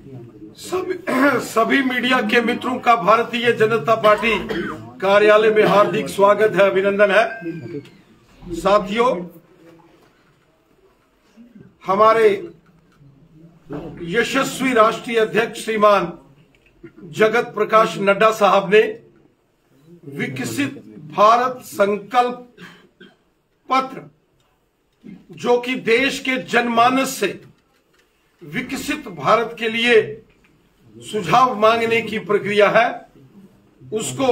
सभी मीडिया के मित्रों का भारतीय जनता पार्टी कार्यालय में हार्दिक स्वागत है, अभिनंदन है। साथियों, हमारे यशस्वी राष्ट्रीय अध्यक्ष श्रीमान जगत प्रकाश नड्डा साहब ने विकसित भारत संकल्प पत्र, जो कि देश के जनमानस से विकसित भारत के लिए सुझाव मांगने की प्रक्रिया है, उसको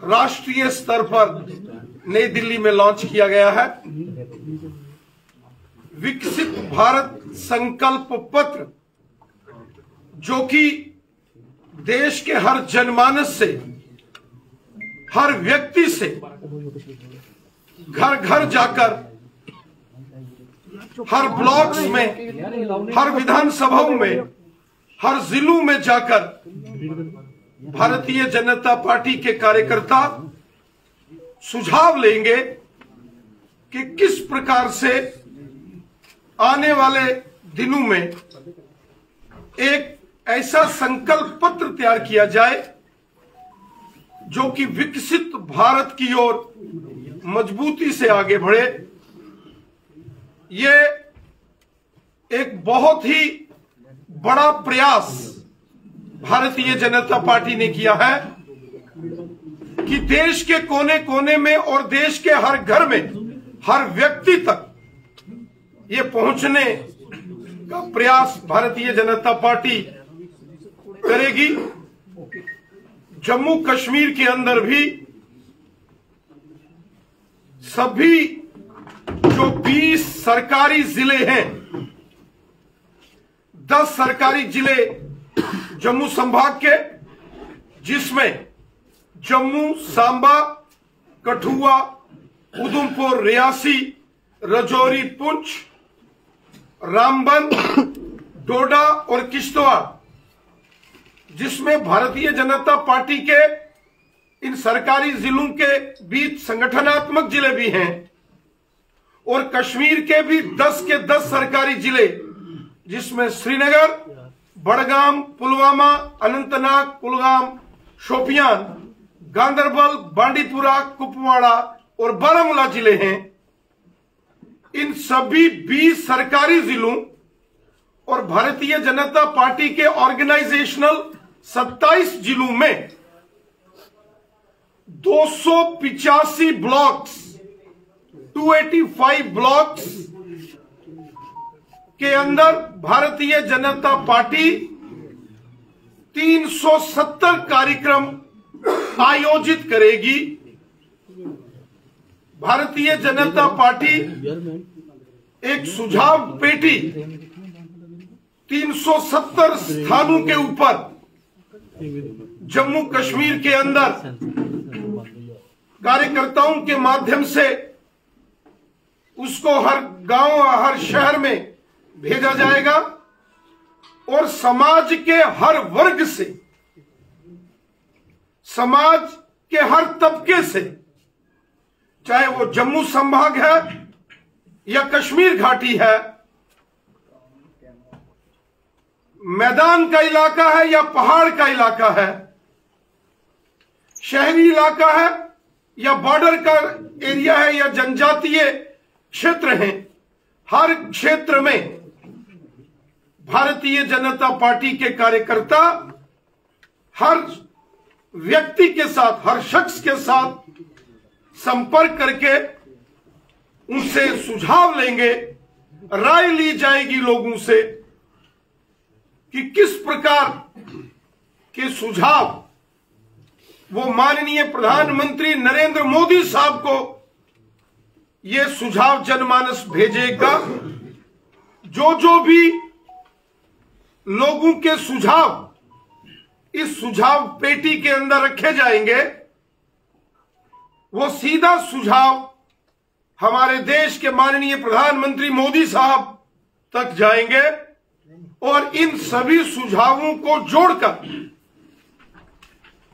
राष्ट्रीय स्तर पर नई दिल्ली में लॉन्च किया गया है। विकसित भारत संकल्प पत्र, जो कि देश के हर जनमानस से, हर व्यक्ति से घर घर जाकर, हर ब्लॉक्स में, हर विधानसभाओं में, हर जिलों में जाकर भारतीय जनता पार्टी के कार्यकर्ता सुझाव लेंगे कि किस प्रकार से आने वाले दिनों में एक ऐसा संकल्प पत्र तैयार किया जाए जो कि विकसित भारत की ओर मजबूती से आगे बढ़े। ये एक बहुत ही बड़ा प्रयास भारतीय जनता पार्टी ने किया है कि देश के कोने कोने में और देश के हर घर में, हर व्यक्ति तक ये पहुंचने का प्रयास भारतीय जनता पार्टी करेगी। जम्मू कश्मीर के अंदर भी सभी जो 20 सरकारी जिले हैं, 10 सरकारी जिले जम्मू संभाग के, जिसमें जम्मू, सांबा, कठुआ, उधमपुर, रियासी, राजौरी, पुंछ, रामबन, डोडा और किश्तवाड़, जिसमें भारतीय जनता पार्टी के इन सरकारी जिलों के बीच संगठनात्मक जिले भी हैं, और कश्मीर के भी 10 के 10 सरकारी जिले, जिसमें श्रीनगर, बड़गाम, पुलवामा, अनंतनाग, कुलगाम, शोपियान, गांदरबल, बांडीपुरा, कुपवाड़ा और बारामूला जिले हैं। इन सभी 20 सरकारी जिलों और भारतीय जनता पार्टी के ऑर्गेनाइजेशनल 27 जिलों में 285 ब्लॉक्स, 285 ब्लॉक्स के अंदर भारतीय जनता पार्टी 370 कार्यक्रम आयोजित करेगी। भारतीय जनता पार्टी एक सुझाव पेटी 370 स्थानों के ऊपर जम्मू कश्मीर के अंदर कार्यकर्ताओं के माध्यम से उसको हर गांव, हर शहर में भेजा जाएगा, और समाज के हर वर्ग से, समाज के हर तबके से, चाहे वो जम्मू संभाग है या कश्मीर घाटी है, मैदान का इलाका है या पहाड़ का इलाका है, शहरी इलाका है या बॉर्डर का एरिया है या जनजातीय क्षेत्र हैं, हर क्षेत्र में भारतीय जनता पार्टी के कार्यकर्ता हर व्यक्ति के साथ, हर शख्स के साथ संपर्क करके उनसे सुझाव लेंगे। राय ली जाएगी लोगों से कि किस प्रकार के सुझाव वो माननीय प्रधानमंत्री नरेंद्र मोदी साहब को ये सुझाव जनमानस भेजेगा। जो भी लोगों के सुझाव इस सुझाव पेटी के अंदर रखे जाएंगे, वो सीधा सुझाव हमारे देश के माननीय प्रधानमंत्री मोदी साहब तक जाएंगे, और इन सभी सुझावों को जोड़कर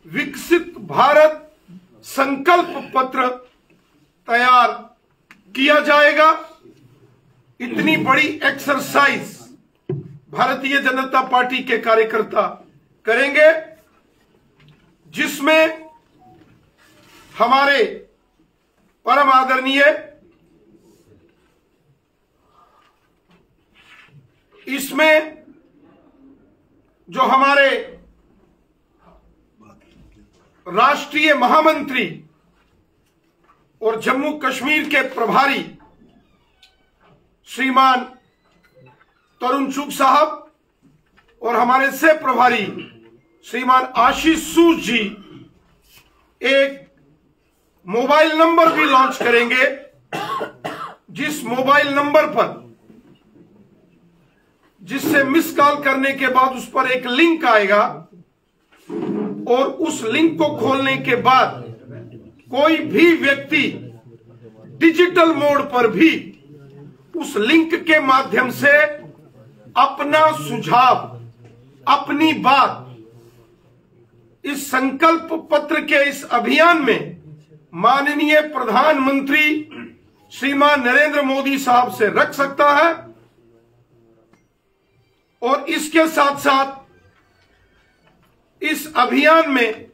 विकसित भारत संकल्प पत्र तैयार किया जाएगा। इतनी बड़ी एक्सरसाइज भारतीय जनता पार्टी के कार्यकर्ता करेंगे, जिसमें हमारे परम आदरणीय इसमें जो हमारे राष्ट्रीय महामंत्री और जम्मू कश्मीर के प्रभारी श्रीमान तरुण चुग साहब और हमारे सह प्रभारी श्रीमान आशीष सूद जी एक मोबाइल नंबर भी लॉन्च करेंगे, जिस मोबाइल नंबर पर जिससे मिस कॉल करने के बाद उस पर एक लिंक आएगा और उस लिंक को खोलने के बाद कोई भी व्यक्ति डिजिटल मोड पर भी उस लिंक के माध्यम से अपना सुझाव, अपनी बात इस संकल्प पत्र के इस अभियान में माननीय प्रधानमंत्री श्रीमान नरेंद्र मोदी साहब से रख सकता है। और इसके साथ साथ इस अभियान में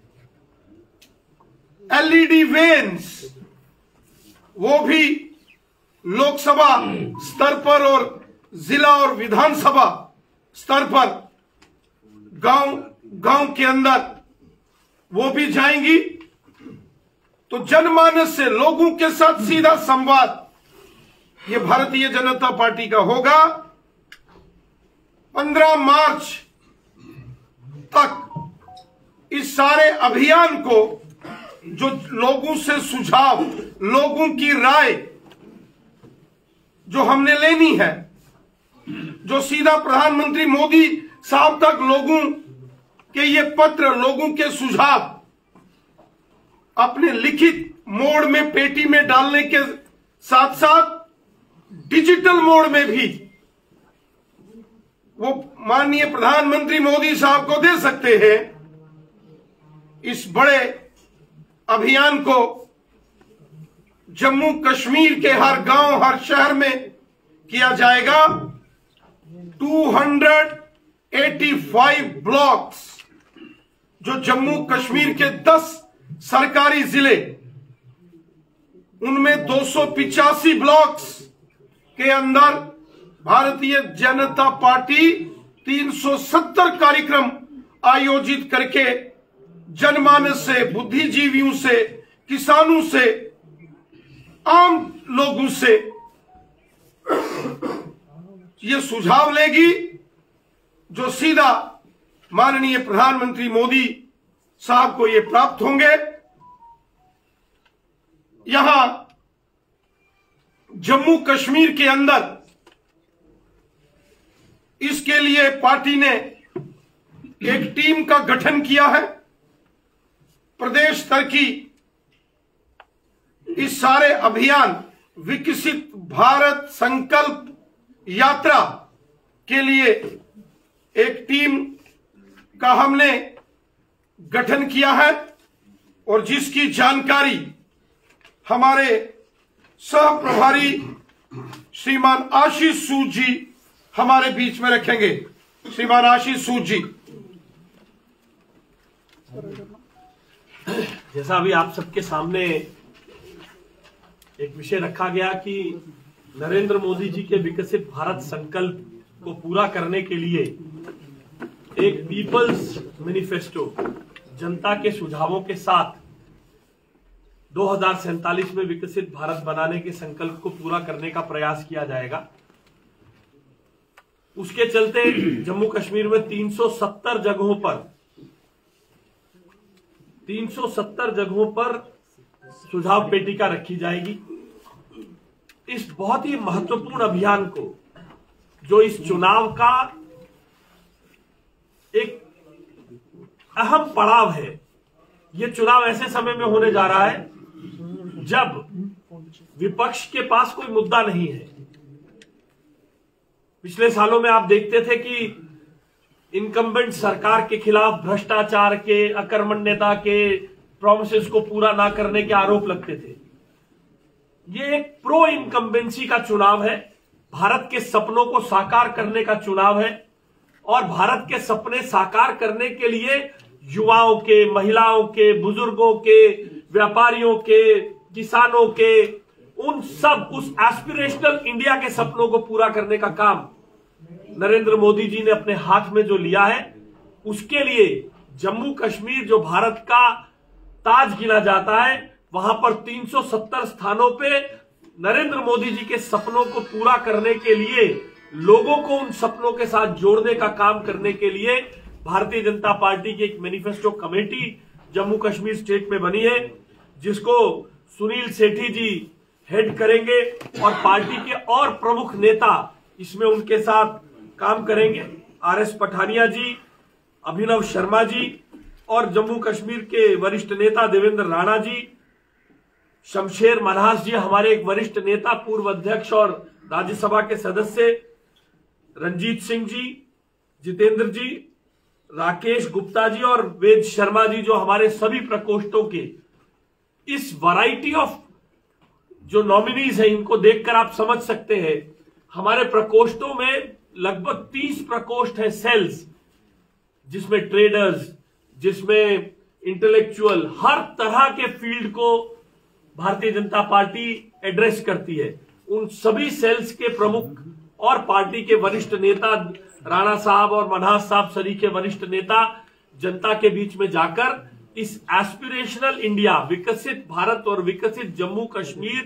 एलईडी वेन्स वो भी लोकसभा स्तर पर और जिला और विधानसभा स्तर पर गांव के अंदर वो भी जाएंगी। तो जनमानस से लोगों के साथ सीधा संवाद ये भारतीय जनता पार्टी का होगा। 15 मार्च तक इस सारे अभियान को जो लोगों से सुझाव, लोगों की राय जो हमने लेनी है, जो सीधा प्रधानमंत्री मोदी साहब तक लोगों के ये पत्र, लोगों के सुझाव अपने लिखित मोड में पेटी में डालने के साथ साथ डिजिटल मोड में भी वो माननीय प्रधानमंत्री मोदी साहब को दे सकते हैं। इस बड़े अभियान को जम्मू कश्मीर के हर गांव, हर शहर में किया जाएगा। 285 ब्लॉक्स जो जम्मू कश्मीर के 10 सरकारी जिले, उनमें 285 ब्लॉक्स के अंदर भारतीय जनता पार्टी 370 कार्यक्रम आयोजित करके जनमानस से, बुद्धिजीवियों से, किसानों से, आम लोगों से ये सुझाव लेगी जो सीधा माननीय प्रधानमंत्री मोदी साहब को ये प्राप्त होंगे। यहां जम्मू कश्मीर के अंदर इसके लिए पार्टी ने एक टीम का गठन किया है। प्रदेश स्तर की इस सारे अभियान विकसित भारत संकल्प यात्रा के लिए एक टीम का हमने गठन किया है और जिसकी जानकारी हमारे सह प्रभारी श्रीमान आशीष सूद जी हमारे बीच में रखेंगे। श्रीमान आशीष सूद जी। जैसा अभी आप सबके सामने एक विषय रखा गया कि नरेंद्र मोदी जी के विकसित भारत संकल्प को पूरा करने के लिए एक पीपल्स मैनिफेस्टो, जनता के सुझावों के साथ 2047 में विकसित भारत बनाने के संकल्प को पूरा करने का प्रयास किया जाएगा। उसके चलते जम्मू कश्मीर में 370 जगहों पर सुझाव पेटिका रखी जाएगी। इस बहुत ही महत्वपूर्ण अभियान को, जो इस चुनाव का एक अहम पड़ाव है, ये चुनाव ऐसे समय में होने जा रहा है जब विपक्ष के पास कोई मुद्दा नहीं है। पिछले सालों में आप देखते थे कि इनकम्बेंट सरकार के खिलाफ भ्रष्टाचार के, अकर्मण्यता के, प्रॉमिसेस को पूरा ना करने के आरोप लगते थे। ये एक प्रो इनकम्बेंसी का चुनाव है, भारत के सपनों को साकार करने का चुनाव है और भारत के सपने साकार करने के लिए युवाओं के, महिलाओं के, बुजुर्गों के, व्यापारियों के, किसानों के, उन सब उस एस्पिरेशनल इंडिया के सपनों को पूरा करने का काम नरेंद्र मोदी जी ने अपने हाथ में जो लिया है, उसके लिए जम्मू कश्मीर जो भारत का ताज गिना जाता है, वहां पर 370 स्थानों पे नरेंद्र मोदी जी के सपनों को पूरा करने के लिए, लोगों को उन सपनों के साथ जोड़ने का काम करने के लिए भारतीय जनता पार्टी की एक manifesto committee Jammu Kashmir state में बनी है, जिसको सुनील सेठी जी हेड करेंगे और पार्टी के और प्रमुख नेता इसमें उनके साथ काम करेंगे। आरएस पठानिया जी, अभिनव शर्मा जी और जम्मू कश्मीर के वरिष्ठ नेता देवेंद्र राणा जी, शमशेर मनहास जी हमारे एक वरिष्ठ नेता, पूर्व अध्यक्ष और राज्यसभा के सदस्य, रंजीत सिंह जी, जितेंद्र जी, राकेश गुप्ता जी और वेद शर्मा जी, जो हमारे सभी प्रकोष्ठों के इस वैरायटी ऑफ जो नॉमिनीज हैं, इनको देखकर आप समझ सकते हैं हमारे प्रकोष्ठों में लगभग 30 प्रकोष्ठ है, सेल्स, जिसमें ट्रेडर्स, जिसमें इंटेलेक्चुअल, हर तरह के फील्ड को भारतीय जनता पार्टी एड्रेस करती है। उन सभी सेल्स के प्रमुख और पार्टी के वरिष्ठ नेता राणा साहब और मनहास साहब सरी के वरिष्ठ नेता जनता के बीच में जाकर इस एस्पिरेशनल इंडिया, विकसित भारत और विकसित जम्मू कश्मीर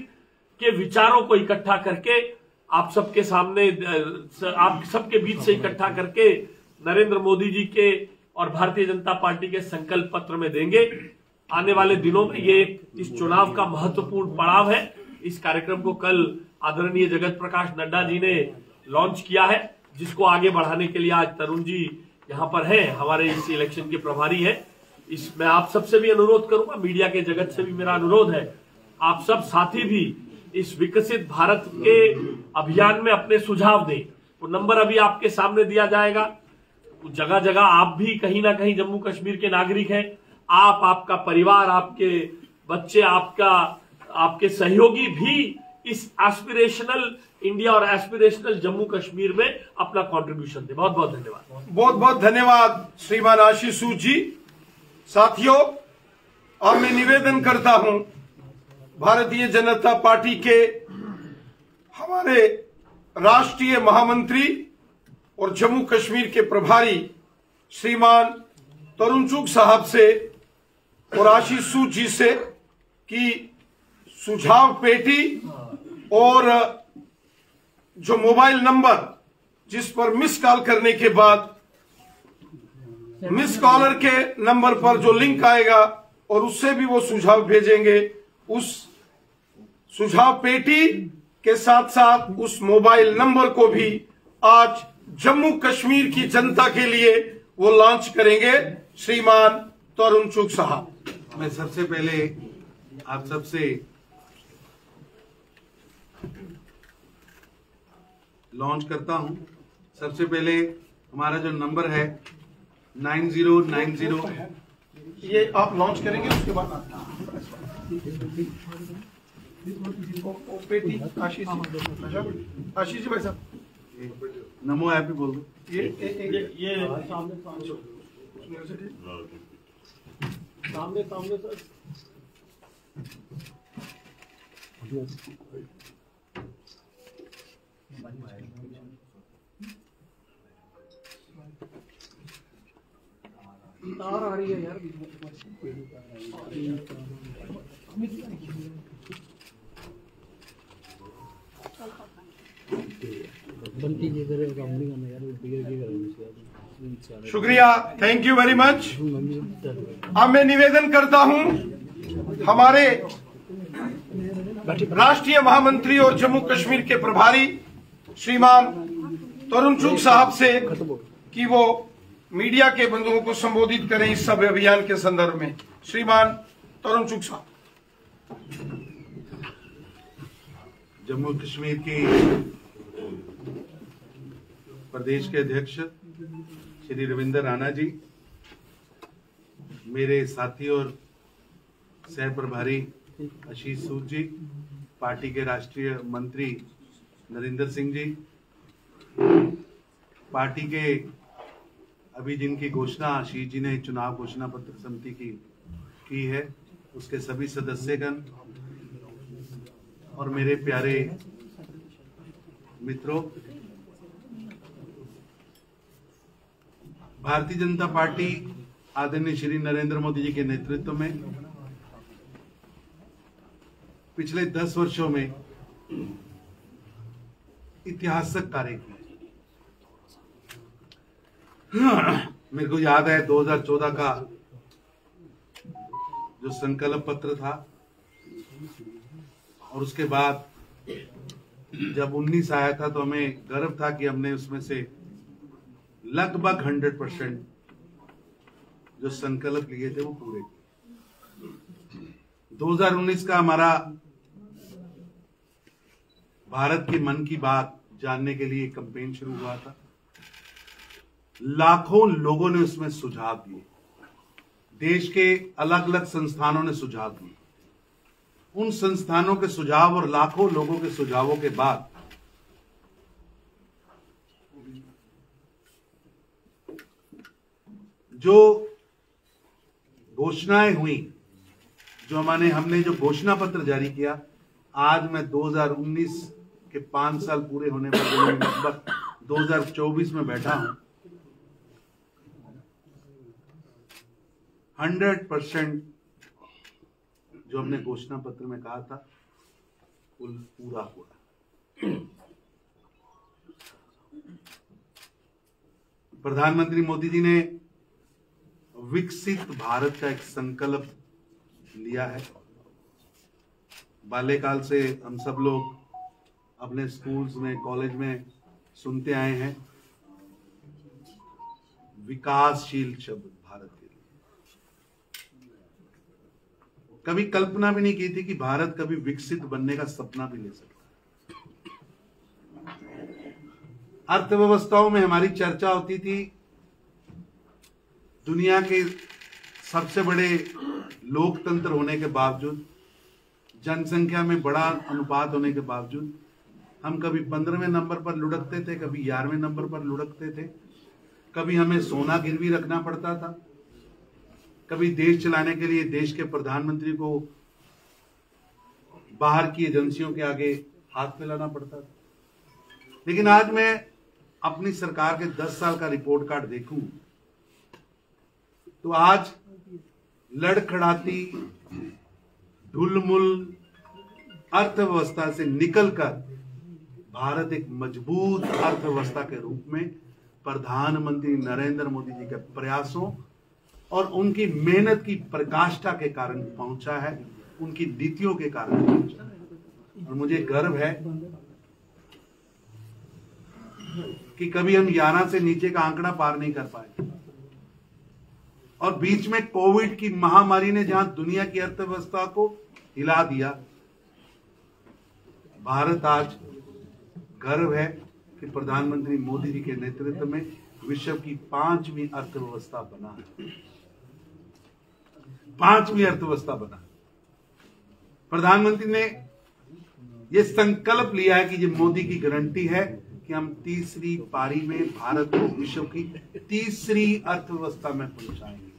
के विचारों को इकट्ठा करके आप सबके सामने, आप सबके बीच से इकट्ठा करके नरेंद्र मोदी जी के और भारतीय जनता पार्टी के संकल्प पत्र में देंगे। आने वाले दिनों में ये इस चुनाव का महत्वपूर्ण पड़ाव है। इस कार्यक्रम को कल आदरणीय जगत प्रकाश नड्डा जी ने लॉन्च किया है, जिसको आगे बढ़ाने के लिए आज तरुण जी यहाँ पर हैं, हमारे इस इलेक्शन के प्रभारी हैं। इसमें आप सबसे भी अनुरोध करूंगा, मीडिया के जगत से भी मेरा अनुरोध है, आप सब साथी भी इस विकसित भारत के अभियान में अपने सुझाव दें। वो नंबर अभी आपके सामने दिया जाएगा। जगह जगह आप भी कहीं ना कहीं जम्मू कश्मीर के नागरिक हैं, आप, आपका परिवार, आपके बच्चे, आपके सहयोगी भी इस एस्पिरेशनल इंडिया और एस्पिरेशनल जम्मू कश्मीर में अपना कंट्रीब्यूशन दे। बहुत बहुत धन्यवाद। बहुत बहुत धन्यवाद श्रीमान आशीष सूद जी। साथियों, अब मैं निवेदन करता हूं भारतीय जनता पार्टी के हमारे राष्ट्रीय महामंत्री और जम्मू कश्मीर के प्रभारी श्रीमान तरुण चुग साहब से और आशीष सूद जी से कि सुझाव पेटी और जो मोबाइल नंबर जिस पर मिस कॉल करने के बाद मिस कॉलर के नंबर पर जो लिंक आएगा और उससे भी वो सुझाव भेजेंगे, उस सुझाव पेटी के साथ साथ उस मोबाइल नंबर को भी आज जम्मू कश्मीर की जनता के लिए वो लॉन्च करेंगे श्रीमान तरुण चुग साहब। मैं सबसे पहले आप सबसे लॉन्च करता हूं। सबसे पहले हमारा जो नंबर है 9090, ये आप लॉन्च करेंगे, उसके बाद पेटी आशीष जी भाई साहब नमो ऐप ही बोल दो। ये सामने सर। तार आ रही है यार। शुक्रिया, थैंक यू वेरी मच। अब मैं निवेदन करता हूं हमारे राष्ट्रीय महामंत्री और जम्मू कश्मीर के प्रभारी श्रीमान तरुण चुग साहब से कि वो मीडिया के बंधुओं को संबोधित करें इस सब अभियान के संदर्भ में। श्रीमान तरुण चुग साहब। जम्मू कश्मीर के प्रदेश के अध्यक्ष श्री रविंद्र राणा जी, मेरे साथी और सह प्रभारी आशीष सूद जी, पार्टी के राष्ट्रीय मंत्री नरेंद्र सिंह जी, पार्टी के अभी जिनकी घोषणा आशीष जी ने चुनाव घोषणा पत्र समिति की है, उसके सभी सदस्यगण और मेरे प्यारे मित्रों, भारतीय जनता पार्टी आदरणीय श्री नरेंद्र मोदी जी के नेतृत्व में पिछले 10 वर्षों में ऐतिहासिक कार्य किए। मेरे को याद है 2014 का जो संकल्प पत्र था, और उसके बाद जब 19 आया था तो हमें गर्व था कि हमने उसमें से लगभग 100% जो संकल्प लिए थे वो पूरे किए। 2019 का हमारा भारत के मन की बात जानने के लिए कैंपेन शुरू हुआ था। लाखों लोगों ने उसमें सुझाव दिए, देश के अलग अलग संस्थानों ने सुझाव दिए। उन संस्थानों के सुझाव और लाखों लोगों के सुझावों के बाद जो घोषणाएं हुई, जो हमने जो घोषणा पत्र जारी किया, आज मैं 2019 के 5 साल पूरे होने पर लगभग 2024 में बैठा हूं। 100% जो हमने घोषणा पत्र में कहा था वो पूरा हुआ। प्रधानमंत्री मोदी जी ने विकसित भारत का एक संकल्प लिया है। बाल्यकाल से हम सब लोग अपने स्कूल्स में, कॉलेज में सुनते आए हैं विकासशील शब्द भारत के लिए। कभी कल्पना भी नहीं की थी कि भारत कभी विकसित बनने का सपना भी ले सकता है। अर्थव्यवस्थाओं में हमारी चर्चा होती थी, दुनिया के सबसे बड़े लोकतंत्र होने के बावजूद, जनसंख्या में बड़ा अनुपात होने के बावजूद हम कभी 15वें नंबर पर लुढ़कते थे, कभी 11वें नंबर पर लुढ़कते थे। कभी हमें सोना गिरवी रखना पड़ता था, कभी देश चलाने के लिए देश के प्रधानमंत्री को बाहर की एजेंसियों के आगे हाथ फैलाना पड़ता था। लेकिन आज मैं अपनी सरकार के 10 साल का रिपोर्ट कार्ड देखूं तो आज लड़खड़ाती ढुलमुल अर्थव्यवस्था से निकलकर भारत एक मजबूत अर्थव्यवस्था के रूप में प्रधानमंत्री नरेंद्र मोदी जी के प्रयासों और उनकी मेहनत की प्रकाष्ठा के कारण पहुंचा है, उनकी नीतियों के कारण पहुंचा है। और मुझे गर्व है कि कभी हम 11 से नीचे का आंकड़ा पार नहीं कर पाए, और बीच में कोविड की महामारी ने जहां दुनिया की अर्थव्यवस्था को हिला दिया, भारत आज गर्व है कि प्रधानमंत्री मोदी जी के नेतृत्व में विश्व की 5वीं अर्थव्यवस्था बना है। 5वीं अर्थव्यवस्था बना। प्रधानमंत्री ने यह संकल्प लिया है कि ये मोदी की गारंटी है कि हम तीसरी पारी में भारत को विश्व की तीसरी अर्थव्यवस्था में पहुंचाएंगे।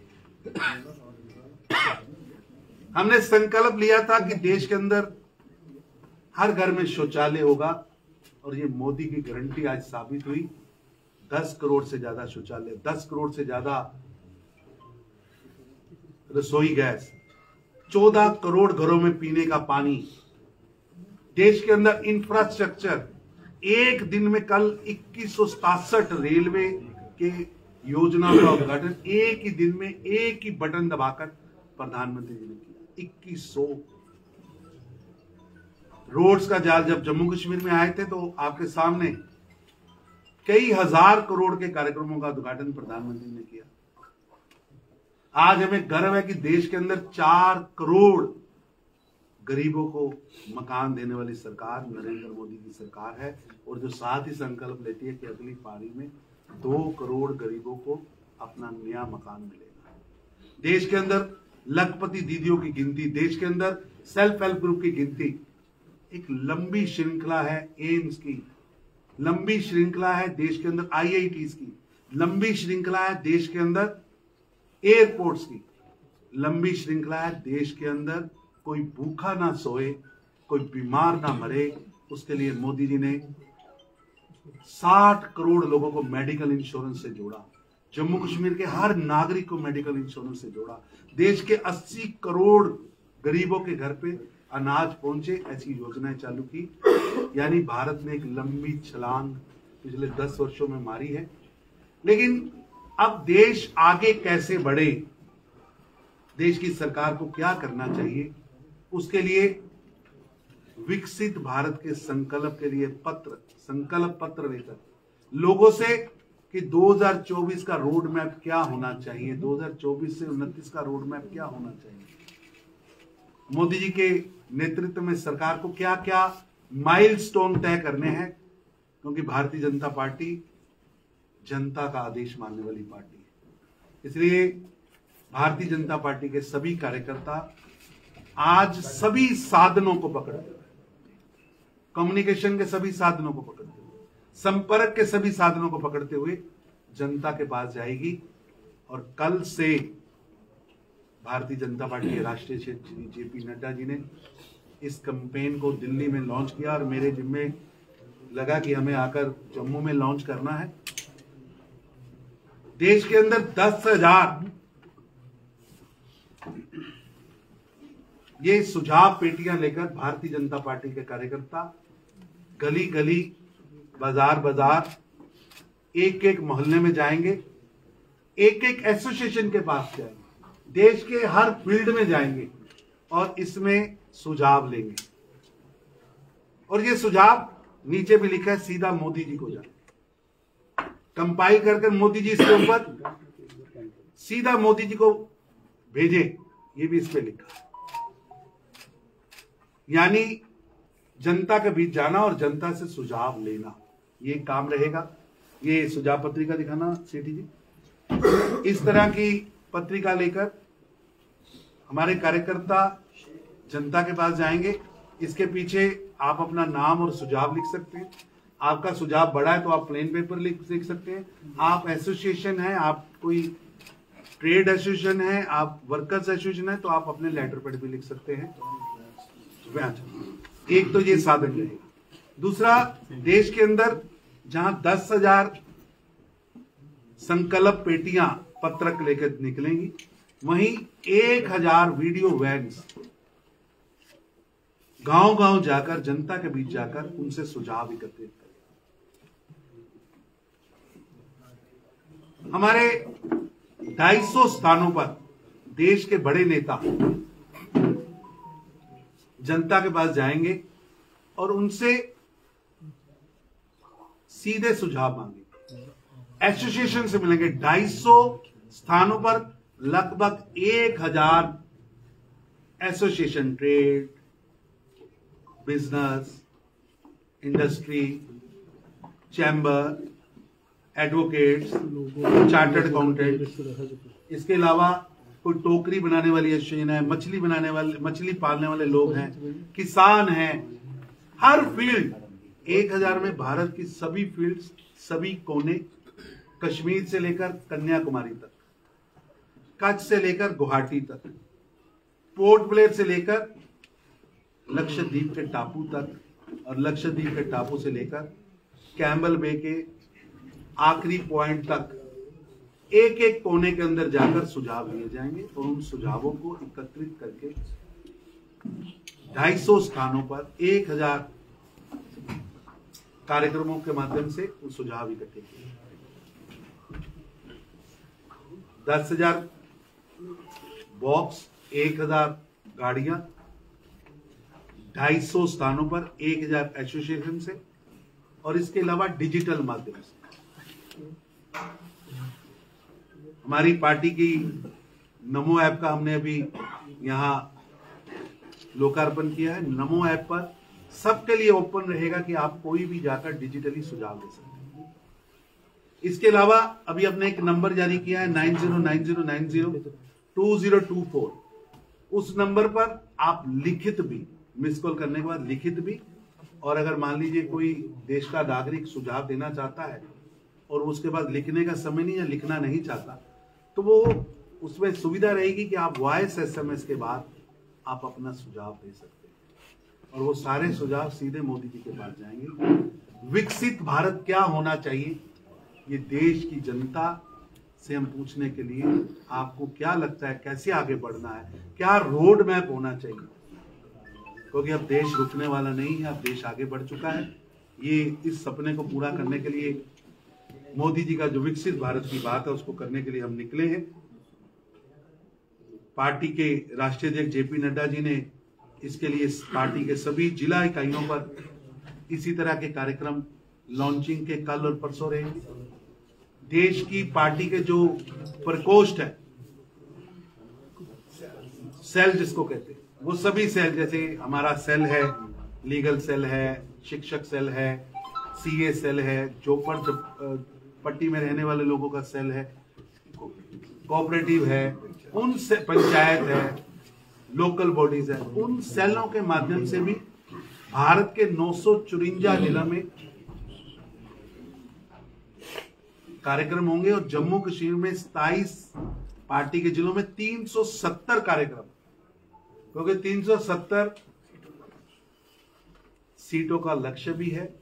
हमने संकल्प लिया था कि देश के अंदर हर घर में शौचालय होगा, और ये मोदी की गारंटी आज साबित हुई। 10 करोड़ से ज्यादा शौचालय, 10 करोड़ से ज्यादा रसोई गैस, 14 करोड़ घरों में पीने का पानी, देश के अंदर इंफ्रास्ट्रक्चर। एक दिन में कल 2167 रेलवे के योजना का उद्घाटन एक ही दिन में एक ही बटन दबाकर प्रधानमंत्री जी ने किया। 2100 रोड्स का जाल जब जम्मू कश्मीर में आए थे तो आपके सामने कई हजार करोड़ के कार्यक्रमों का उद्घाटन प्रधानमंत्री ने किया। आज हमें गर्व है कि देश के अंदर 4 करोड़ गरीबों को मकान देने वाली सरकार नरेंद्र मोदी की सरकार है, और जो साथ ही संकल्प लेती है कि अगली पारी में 2 करोड़ गरीबों को अपना नया मकान मिलेगा। देश के अंदर लखपति दीदियों की गिनती, देश के अंदर सेल्फ हेल्प ग्रुप की गिनती, एक लंबी श्रृंखला है एम्स की, लंबी श्रृंखला है देश के अंदर IITs की, लंबी श्रृंखला है देश के अंदर एयरपोर्ट्स की, लंबी श्रृंखला है देश के अंदर कोई भूखा ना सोए, कोई बीमार ना मरे। उसके लिए मोदी जी ने 60 करोड़ लोगों को मेडिकल इंश्योरेंस से जोड़ा, जम्मू कश्मीर के हर नागरिक को मेडिकल इंश्योरेंस से जोड़ा, देश के 80 करोड़ गरीबों के घर पे अनाज पहुंचे, ऐसी योजनाएं चालू की। यानी भारत ने एक लंबी छलांग पिछले 10 वर्षों में मारी है। लेकिन अब देश आगे कैसे बढ़े, देश की सरकार को क्या करना चाहिए, उसके लिए विकसित भारत के संकल्प के लिए संकल्प पत्र लेकर लोगों से कि 2024 का रोड मैप क्या होना चाहिए, 2024 से 29 का रोड मैप क्या होना चाहिए, मोदी जी के नेतृत्व में सरकार को क्या क्या माइलस्टोन तय करने हैं। क्योंकि भारतीय जनता पार्टी जनता का आदेश मानने वाली पार्टी है, इसलिए भारतीय जनता पार्टी के सभी कार्यकर्ता आज सभी साधनों को पकड़ते हुए, कम्युनिकेशन के सभी साधनों को पकड़ते हुए, संपर्क के सभी साधनों को पकड़ते हुए जनता के पास जाएगी। और कल से भारतीय जनता पार्टी के राष्ट्रीय अध्यक्ष जेपी नड्डा जी ने इस कैंपेन को दिल्ली में लॉन्च किया और मेरे जिम्मे लगा कि हमें आकर जम्मू में लॉन्च करना है। देश के अंदर 10,000 ये सुझाव पेटियां लेकर भारतीय जनता पार्टी के कार्यकर्ता गली गली, बाजार बाजार, एक एक मोहल्ले में जाएंगे, एक एक एसोसिएशन के पास जाएंगे, देश के हर फील्ड में जाएंगे और इसमें सुझाव लेंगे। और ये सुझाव नीचे भी लिखा है सीधा मोदी जी को जाए, कंपाइल कर मोदी जी इसके ऊपर सीधा मोदी जी को भेजे, ये भी इस पे लिखा है। यानी जनता के बीच जाना और जनता से सुझाव लेना, ये काम रहेगा। ये सुझाव पत्रिका दिखाना सेठी जी, इस तरह की पत्रिका लेकर हमारे कार्यकर्ता जनता के पास जाएंगे। इसके पीछे आप अपना नाम और सुझाव लिख सकते हैं। आपका सुझाव बड़ा है तो आप प्लेन पेपर लिख सकते हैं। आप एसोसिएशन है, आप कोई ट्रेड एसोसिएशन है, आप वर्कर्स एसोसिएशन है, तो आप अपने लेटर पैड भी लिख सकते हैं। एक तो ये साधन रहेगा। दूसरा, देश के अंदर जहां 10,000 संकल्प पेटियां पत्रक लेकर निकलेंगी, वहीं 1,000 वीडियो वैन्स गांव गांव जाकर, जनता के बीच जाकर उनसे सुझाव एकत्रित करें। हमारे 250 स्थानों पर देश के बड़े नेता जनता के पास जाएंगे और उनसे सीधे सुझाव मांगेंगे। एसोसिएशन से मिलेंगे। 250 स्थानों पर लगभग 1,000 association, trade, business, industry, chamber, advocates, chartered accountant, इसके अलावा कोई टोकरी बनाने वाली एसोसिएशन है, मछली बनाने वाले, मछली पालने वाले लोग हैं, किसान हैं, हर फील्ड 1,000 में भारत की सभी फील्ड, सभी कोने, कश्मीर से लेकर कन्याकुमारी तक, कच्छ से लेकर गुवाहाटी तक, पोर्ट ब्लेयर से लेकर लक्षद्वीप के टापू तक और लक्षद्वीप के टापू से लेकर कैम्बल बे के आखिरी पॉइंट तक एक एक कोने के अंदर जाकर सुझाव लिए जाएंगे और उन सुझावों को एकत्रित करके 250 स्थानों पर 1,000 कार्यक्रमों के माध्यम से उन सुझाव इकट्ठे किए। 10,000 बॉक्स, 1,000 गाड़ियां, 250 स्थानों पर 1,000 एसोसिएशन से और इसके अलावा डिजिटल माध्यम से। हमारी पार्टी की नमो ऐप का हमने अभी यहां लोकार्पण किया है। नमो ऐप पर सबके लिए ओपन रहेगा कि आप कोई भी जाकर डिजिटली सुझाव दे सकते हैं। इसके अलावा अभी हमने एक नंबर जारी किया है 9090902024। उस नंबर पर आप लिखित भी, मिस कॉल करने के बाद लिखित भी, और अगर मान लीजिए कोई देश का नागरिक सुझाव देना चाहता है और उसके बाद लिखने का समय नहीं या लिखना नहीं चाहता, तो वो उसमें सुविधा रहेगी कि आप वॉइस SMS के बाद आप अपना सुझाव दे सकते हैं और वो सारे सुझाव सीधे मोदी जी के पास जाएंगे। विकसित भारत क्या होना चाहिए, ये देश की जनता से हम पूछने के लिए आपको क्या लगता है, कैसे आगे बढ़ना है, क्या रोड मैप होना चाहिए, क्योंकि अब देश रुकने वाला नहीं है, अब देश आगे बढ़ चुका है। ये इस सपने को पूरा करने के लिए मोदी जी का जो विकसित भारत की बात है उसको करने के लिए हम निकले हैं। पार्टी के राष्ट्रीय अध्यक्ष JP नड्डा जी ने इसके लिए पार्टी के सभी जिला इकाइयों पर इसी तरह के कार्यक्रम लॉन्चिंग के कल और परसों रहेंगे। देश की पार्टी के जो प्रकोष्ठ है, सेल जिसको कहते हैं, वो सभी सेल, जैसे हमारा सेल है, लीगल सेल है, शिक्षक सेल है, CA सेल है, झोपड़ पट्टी में रहने वाले लोगों का सेल है, कोऑपरेटिव है, उन से पंचायत है, लोकल बॉडीज है, उन सेलों के माध्यम से भी भारत के 954 जिला में कार्यक्रम होंगे और जम्मू कश्मीर में 27 पार्टी के जिलों में 370 कार्यक्रम, क्योंकि 370 सीटों का लक्ष्य भी है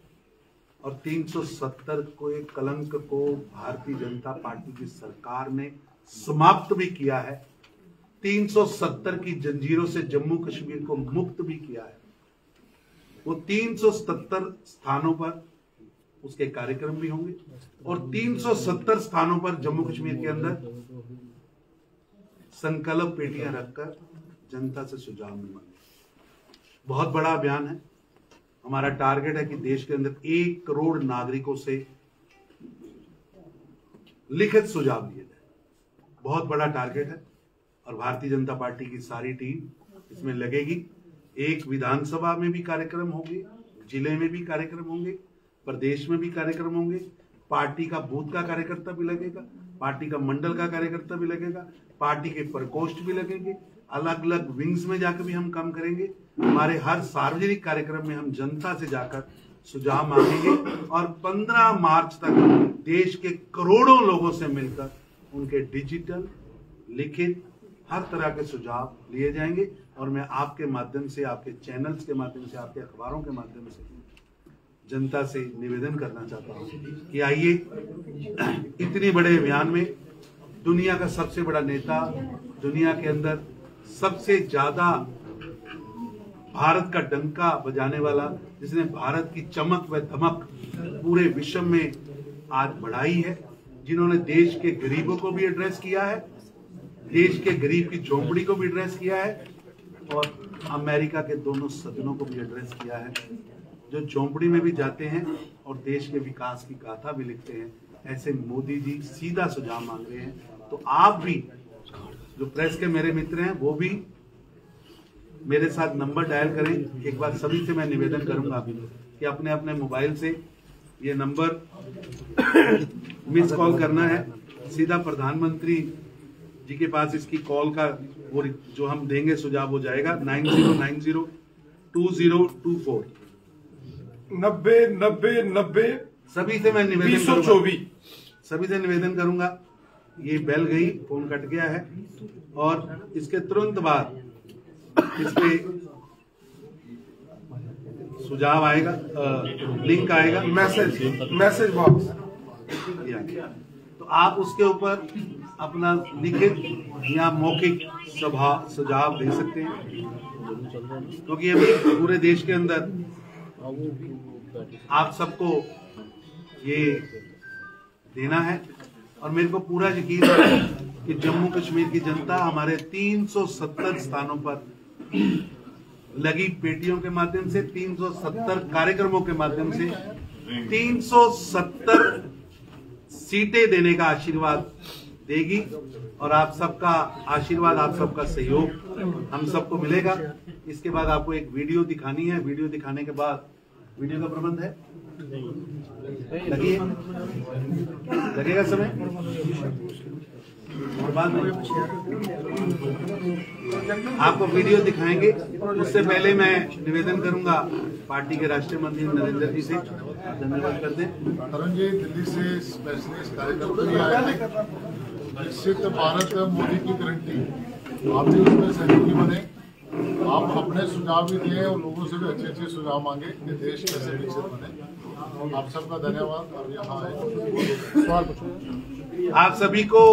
और 370 को एक कलंक को भारतीय जनता पार्टी की सरकार ने समाप्त भी किया है। 370 की जंजीरों से जम्मू कश्मीर को मुक्त भी किया है। वो 370 स्थानों पर उसके कार्यक्रम भी होंगे और 370 स्थानों पर जम्मू कश्मीर के अंदर संकल्प पेटियां रखकर जनता से सुझाव मांगे। बहुत बड़ा अभियान है। हमारा टारगेट है कि देश के अंदर 1 करोड़ नागरिकों से लिखित सुझाव लिए जाए। बहुत बड़ा टारगेट है और भारतीय जनता पार्टी की सारी टीम इसमें लगेगी। एक विधानसभा में भी कार्यक्रम होंगे, जिले में भी कार्यक्रम होंगे, प्रदेश में भी कार्यक्रम होंगे, पार्टी का बूथ का कार्यकर्ता भी लगेगा, पार्टी का मंडल का कार्यकर्ता भी लगेगा, पार्टी के प्रकोष्ठ भी लगेंगे, अलग अलग विंग्स में जाकर भी हम काम करेंगे। हमारे हर सार्वजनिक कार्यक्रम में हम जनता से जाकर सुझाव मांगेंगे और 15 मार्च तक देश के करोड़ों लोगों से मिलकर उनके डिजिटल, लिखित, हर तरह के सुझाव लिए जाएंगे। और मैं आपके माध्यम से, आपके चैनल्स के माध्यम से, आपके अखबारों के माध्यम से जनता से निवेदन करना चाहता हूं कि आइए, इतने बड़े अभियान में दुनिया का सबसे बड़ा नेता, दुनिया के अंदर सबसे ज्यादा भारत का डंका बजाने वाला, जिसने भारत की चमक व धमक पूरे विश्व में आज बढ़ाई है, जिन्होंने देश के गरीबों को भी एड्रेस किया है, देश के गरीब की झोंपड़ी को भी एड्रेस किया है और अमेरिका के दोनों सदनों को भी एड्रेस किया है, जो झोंपड़ी में भी जाते हैं और देश के विकास की गाथा भी लिखते हैं। ऐसे मोदी जी सीधा सुझाव मांग रहे हैं। तो आप भी, जो प्रेस के मेरे मित्र हैं, वो भी मेरे साथ नंबर डायल करें। एक बार सभी से मैं निवेदन करूंगा कि अपने अपने मोबाइल से ये नंबर मिस कॉल करना है, सीधा प्रधानमंत्री जी के पास इसकी कॉल का वो जो हम देंगे सुझाव हो जाएगा। 90902024 9090 सभी से मैं निवेदन 224 सभी से निवेदन करूंगा। ये बेल गई, फोन कट गया है और इसके तुरंत बाद इसके सुझाव आएगा, लिंक आएगा, मैसेज बॉक्स, तो आप उसके ऊपर अपना लिखित या मौखिक सुझाव दे सकते हैं, क्योंकि अभी पूरे देश के अंदर आप सबको ये देना है और मेरे को पूरा यकीन है कि जम्मू कश्मीर की जनता हमारे 370 स्थानों पर लगी पेटियों के माध्यम से, 370 कार्यक्रमों के माध्यम से 370 सीटें देने का आशीर्वाद देगी और आप सबका आशीर्वाद, आप सबका सहयोग हम सबको मिलेगा। इसके बाद आपको एक वीडियो दिखानी है। वीडियो दिखाने के बाद, वीडियो का प्रबंध है, लगेगा समय और बाद में आपको वीडियो दिखाएंगे। उससे पहले मैं निवेदन करूंगा पार्टी के राष्ट्रीय मंत्री नरेंद्र जी से, धन्यवाद कर दें। तरुण जी, दिल्ली से स्पेशलिस्ट कार्यक्रम भी आए हैं। विकसित भारत मोदी की गारंटी, आप भी उसमें सहयोगी बने। आप अपने सुझाव भी दिए और लोगों से भी अच्छे अच्छे सुझाव मांगे कि देश कैसे विकसित बने। आप सबका धन्यवाद। अब यहाँ आए सवाल पूछो। आप सभी को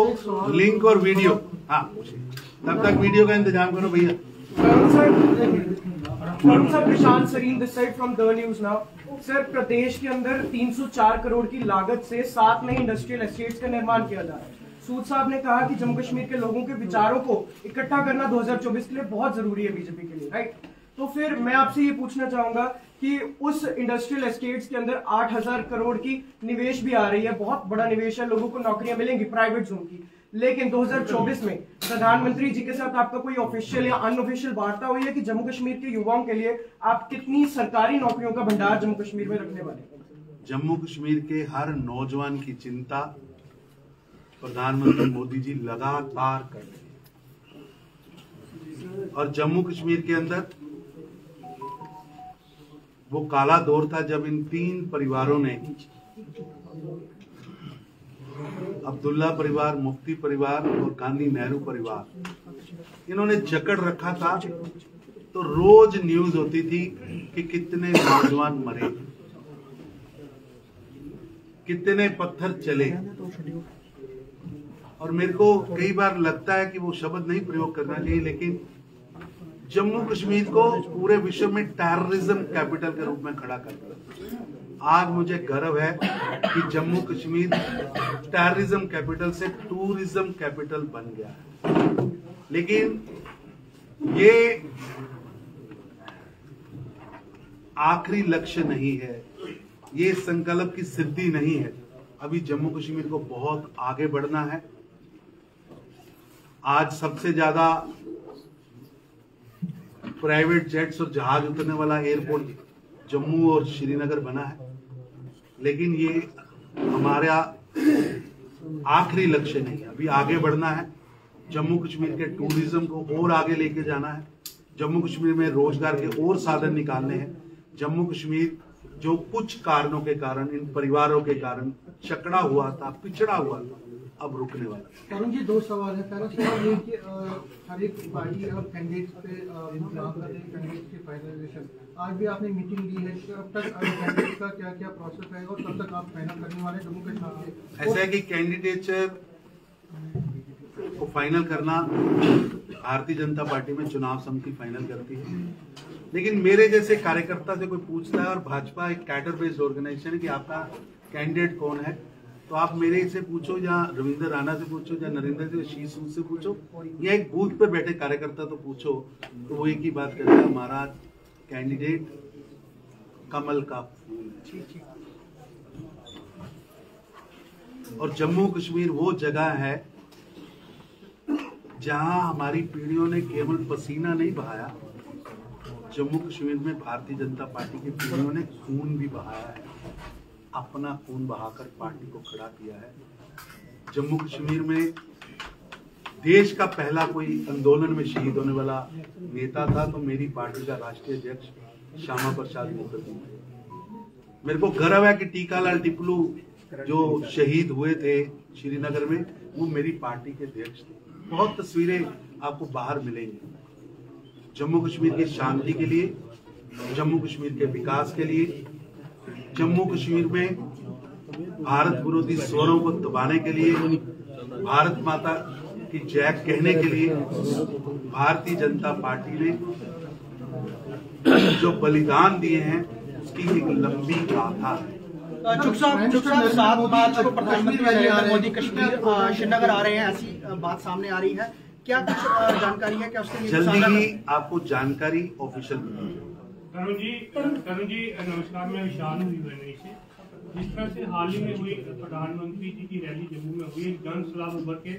लिंक और वीडियो, हाँ तब तक वीडियो का इंतजाम करो भैया। Prashant Sareen this side from the news now. Sir, प्रदेश के अंदर 304 करोड़ की लागत से 7 नए इंडस्ट्रियल एस्टेट्स का निर्माण किया जा रहा है। सूद साहब ने कहा कि जम्मू कश्मीर के लोगों के विचारों को इकट्ठा करना 2024 के लिए बहुत जरूरी है बीजेपी के लिए, राइट? तो फिर मैं आपसे ये पूछना चाहूंगा कि उस इंडस्ट्रियल एस्टेट्स के अंदर 8000 करोड़ की निवेश भी आ रही है, बहुत बड़ा निवेश है, लोगों को नौकरियां मिलेंगी प्राइवेट जोन की। लेकिन 2024 में प्रधानमंत्री जी के साथ आपका कोई ऑफिशियल या अनऑफिशियल वार्ता हुई है कि जम्मू कश्मीर के युवाओं के लिए आप कितनी सरकारी नौकरियों का भंडार जम्मू कश्मीर में रखने वाले हैं? जम्मू कश्मीर के हर नौजवान की चिंता प्रधानमंत्री मोदी जी लगातार कर रहे हैं। और जम्मू कश्मीर के अंदर वो काला दौर था जब इन 3 परिवारों ने, अब्दुल्ला परिवार, मुफ्ती परिवार और गांधी नेहरू परिवार, इन्होंने जकड़ रखा था। तो रोज न्यूज होती थी कि कितने नौजवान मरे, कितने पत्थर चले। और मेरे को कई बार लगता है कि वो शब्द नहीं प्रयोग करना चाहिए, लेकिन जम्मू कश्मीर को पूरे विश्व में टेररिज्म कैपिटल के रूप में खड़ा कर दिया। आज मुझे गर्व है कि जम्मू कश्मीर टेररिज्म कैपिटल से टूरिज्म कैपिटल बन गया है। लेकिन ये आखिरी लक्ष्य नहीं है, ये संकल्प की सिद्धि नहीं है। अभी जम्मू कश्मीर को बहुत आगे बढ़ना है। आज सबसे ज्यादा प्राइवेट जेट्स और जहाज उतरने वाला एयरपोर्ट जम्मू और श्रीनगर बना है। लेकिन ये हमारा आखिरी लक्ष्य नहीं है, अभी आगे बढ़ना है। जम्मू कश्मीर के टूरिज्म को और आगे लेके जाना है। जम्मू कश्मीर में रोजगार के और साधन निकालने हैं। जम्मू कश्मीर जो कुछ कारणों के कारण, इन परिवारों के कारण चकड़ा हुआ था, पिछड़ा हुआ था, अब रुकने वाला। तरुण जी, 2 सवाल है। पहला सवाल ये कि हर एक पार्टी अब कैंडिडेट्स पे काम कर रही है, कैंडिडेट्स की फाइनलाइजेशन। आज भी आपने मीटिंग ली है, अब तक कैंडिडेट का क्या क्या प्रोसेस रहेगा और कब तक आप फाइनल करने वाले जम्मू कश्मीर के? ऐसा है कि कैंडिडेचर को फाइनल करना भारतीय जनता पार्टी में चुनाव समिति फाइनल करती है। लेकिन मेरे जैसे कार्यकर्ता से कोई पूछता है, और भाजपा एक कैडर बेस्ड ऑर्गेनाइजेशन है, कि आपका कैंडिडेट कौन है, तो आप मेरे से पूछो या रविंद्र राणा से पूछो या नरेंद्र जी शीश से पूछो या एक बूथ पे बैठे कार्यकर्ता तो पूछो, तो वो एक ही बात करता है, हमारा कैंडिडेट कमल का फूल है। और जम्मू कश्मीर वो जगह है जहां हमारी पीढ़ियों ने केवल पसीना नहीं बहाया, जम्मू कश्मीर में भारतीय जनता पार्टी की पीढ़ियों ने खून भी बहाया है, अपना खून बहाकर पार्टी को खड़ा किया है। जम्मू कश्मीर में देश का पहला कोई आंदोलन में शहीद होने वाला नेता था तो मेरी पार्टी का राष्ट्रीय अध्यक्ष श्यामा प्रसाद मुखर्जी। मेरे को गर्व है कि टीकालाल टिपलू जो शहीद हुए थे श्रीनगर में, वो मेरी पार्टी के अध्यक्ष थे। बहुत तस्वीरें आपको बाहर मिलेंगी। जम्मू कश्मीर की शांति के लिए, जम्मू कश्मीर के विकास के लिए, जम्मू कश्मीर में भारत विरोधी स्वरों को दबाने के लिए, भारत माता की जय कहने के लिए भारतीय जनता पार्टी ने जो बलिदान दिए हैं उसकी एक लंबी गाथा है। चुप साहब 7 मार्च को प्रधानमंत्री नरेंद्र मोदी कश्मीर श्रीनगर आ रहे हैं, ऐसी बात सामने आ रही है। क्या कुछ जानकारी है? क्या उसके लिए जल्दी ही आपको जानकारी ऑफिशियल मिलेगी। तरुण जी नमस्कार, मैं विशाल हूँ यूएनआई से। जिस तरह से हाल ही में हुई प्रधानमंत्री जी की रैली जम्मू में हुई, जन सलाह उभर के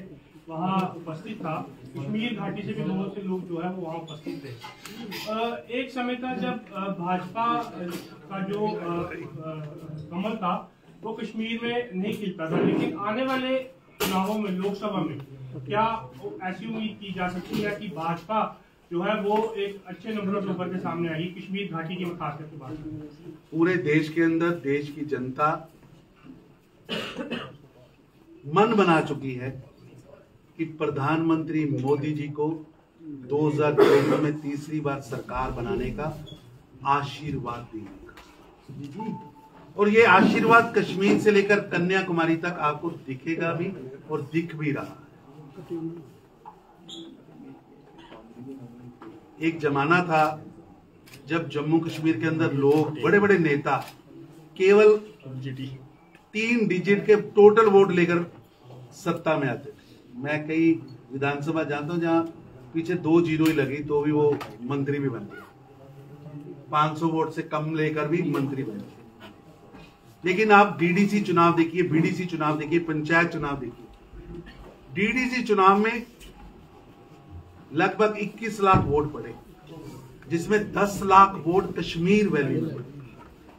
वहाँ उपस्थित था, कश्मीर घाटी से भी बहुत से लोग जो है वो वहाँ उपस्थित थे। एक समय था जब भाजपा का जो कमल था वो कश्मीर में नहीं खिलता था, लेकिन आने वाले चुनावों में, लोकसभा में, क्या ऐसी उम्मीद की जा सकती है कि भाजपा जो है वो एक अच्छे नंबरों से उभर के सामने आएगी कश्मीर घाटी की खास करके बात? पूरे देश के अंदर देश की जनता मन बना चुकी है कि प्रधानमंत्री मोदी जी को 2024 में तीसरी बार सरकार बनाने का आशीर्वाद देने का, और ये आशीर्वाद कश्मीर से लेकर कन्याकुमारी तक आपको दिखेगा भी और दिख भी रहा है। एक जमाना था जब जम्मू कश्मीर के अंदर लोग, बड़े बड़े नेता केवल 3 डिजिट के टोटल वोट लेकर सत्ता में आते थे। मैं कई विधानसभा जानता हूं जहां पीछे 2 जीरो ही लगी तो भी वो मंत्री भी बन गए, 500 वोट से कम लेकर भी मंत्री बन गए। लेकिन आप डीडीसी चुनाव देखिए, बीडीसी चुनाव देखिए, पंचायत चुनाव देखिए। डीडीसी चुनाव में लगभग 21 लाख वोट पड़े, जिसमें 10 लाख वोट कश्मीर वैली में पड़े।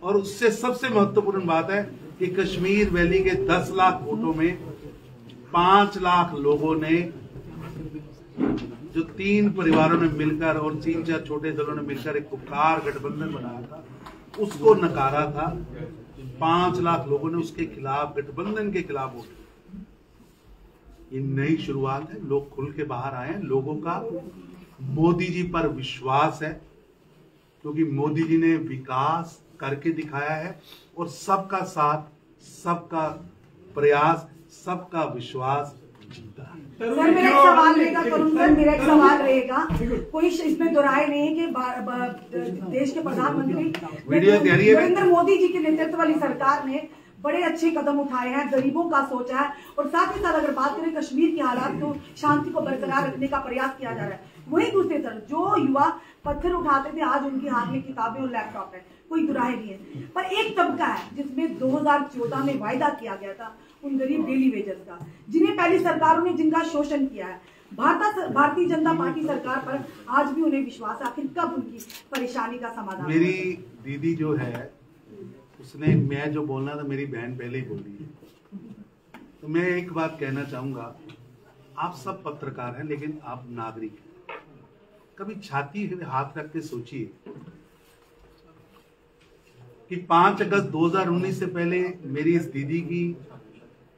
और उससे सबसे महत्वपूर्ण बात है कि कश्मीर वैली के 10 लाख वोटों में 5 लाख लोगों ने, जो 3 परिवारों ने मिलकर और 3-4 छोटे दलों ने मिलकर एक पुकार गठबंधन बनाया था, उसको नकारा था। 5 लाख लोगों ने उसके खिलाफ, गठबंधन के खिलाफ वोट किया। ये नई शुरुआत है, लोग खुल के बाहर आए हैं। लोगों का मोदी जी पर विश्वास है, क्योंकि मोदी जी ने विकास करके दिखाया है, और सबका साथ, सबका प्रयास, सबका विश्वास जीता है। सर मेरा एक सवाल रहेगा, करुण सर मेरा एक सवाल रहेगा, कोई इसमें दोहराए नहीं कि देश के प्रधानमंत्री नरेंद्र मोदी जी के नेतृत्व वाली सरकार ने बड़े अच्छे कदम उठाए हैं, गरीबों का सोचा है, और साथ ही साथ अगर बात करें कश्मीर की हालात तो शांति को बरकरार रखने का प्रयास किया जा रहा है। वही दूसरी तरफ जो युवा पत्थर उठाते थे, आज उनके हाथ में किताबें और लैपटॉप है, कोई दुराहे नहीं है। पर एक तबका है जिसमें 2014 में वायदा किया गया था उन गरीब डेली वेजर्स का, जिन्हें पहली सरकारों ने जिनका शोषण किया है। भारतीय जनता पार्टी सरकार पर आज भी उन्हें विश्वास है, आखिर कब उनकी परेशानी का समाधान? मेरी दीदी जो है उसने, मैं जो बोलना था मेरी बहन पहले ही बोली है। तो मैं एक बात कहना चाहूंगा, आप सब पत्रकार हैं लेकिन आप नागरिक हैं। कभी छाती पे हाथ रख के सोचिए कि 5 अगस्त 2019 से पहले मेरी इस दीदी की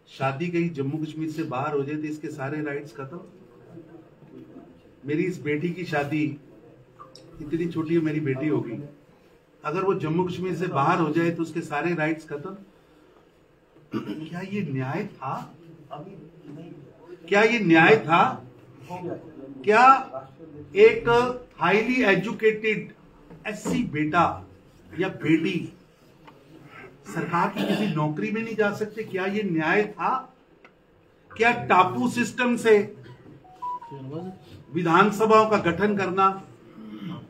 शादी कहीं जम्मू कश्मीर से बाहर हो जाए तो इसके सारे राइट्स खत्म। मेरी इस बेटी की शादी, इतनी छोटी मेरी बेटी होगी, अगर वो जम्मू कश्मीर से बाहर हो जाए तो उसके सारे राइट्स खत्म। क्या ये न्याय था? क्या ये न्याय था? क्या एक हाईली एजुकेटेड एससी बेटा या बेटी सरकार की किसी नौकरी में नहीं जा सकते? क्या ये न्याय था? क्या टापू सिस्टम से विधानसभाओं का गठन करना,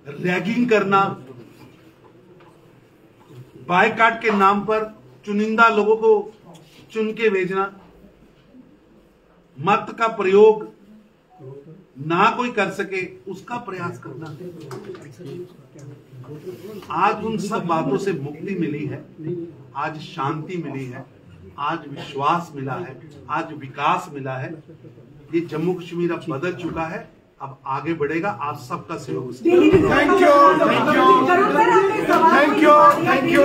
रैगिंग करना, बायकाट के नाम पर चुनिंदा लोगों को चुन के भेजना, मत का प्रयोग ना कोई कर सके उसका प्रयास करना, आज उन सब बातों से मुक्ति मिली है, आज शांति मिली है, आज विश्वास मिला है, आज विकास मिला है। ये जम्मू कश्मीर अब बदल चुका है, अब आगे बढ़ेगा। आप सबका सहयोग। Thank you, thank you, thank you, thank you.